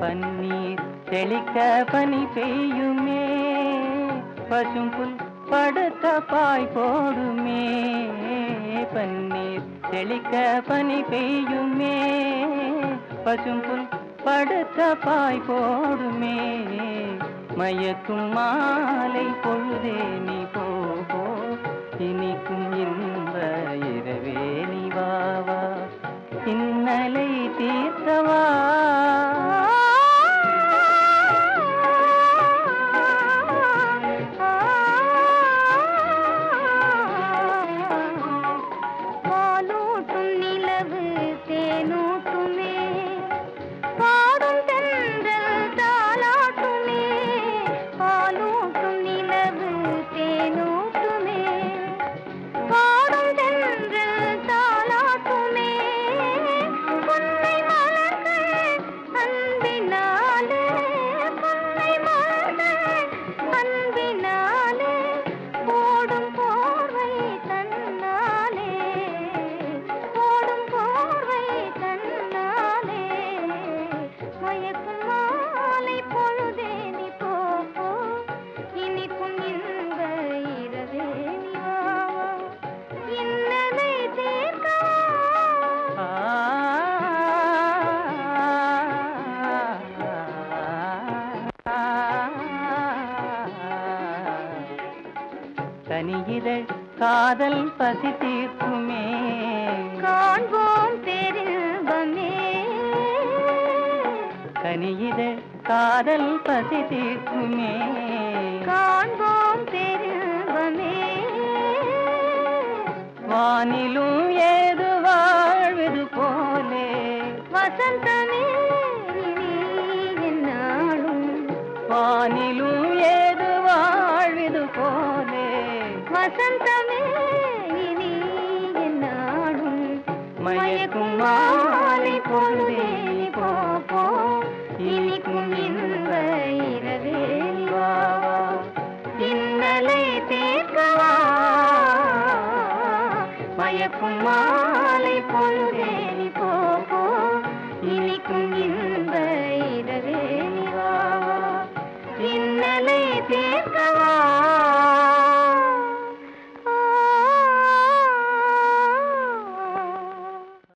பன்னீர் தெளிக்க பனி பெய்யுமே, பசும்புல் படுத்த பாய் போடுமே. பன்னீர் தெளிக்க பனி பெய்யுமே, பசும்புல் படுத்த பாய் போடுமே. மயக்கும் மாலை பொழுதே நீ போ, இனிக்கும் இன்ப இரவே நீ வா வா, இன்னலை தீர்த்தவா. பாலூட்டும் நிலவு தேனூட்டுமே, பாடும் தென்றல் தாலாட்டுமே. பாலூட்டும் நிலவு தேனூட்டுமே, பாடும் தென்றல் தாலாட்டுமே. பொன்னை மலர்கள் அன்பினாலே, பொன்னை மலர்கள் அன்பினாலே, போடும் போர்வை தன்னாலே, போடும் போர்வை தன்னாலே. மயக்கும் மாலை பொழுதே நீ போ, இனிக்கும் இன்ப இரவே நீ வா வா, இன்னலை தீர்க்கவா. தனியிதழ் காதல் பசி தீர்க்குமே, காண்போம் பேரின்பமே. கனியிதழ் காதல் பசி தீர்க்குமே, காண்போம் பேரின்பமே. வானிலும் ஏது வாழ்வது போலே, வசந்தமே நீ என்னாலும், வானிலும் ஏது வாழ்வது போலே. வசந்தமே நீ என்னாலும். மயக்கும் மாலை பொழுதே நீ போ, இனிக்கும் இன்ப இரவே நீ வா வா, இன்னலை தீர்க்கவா. மயக்கும்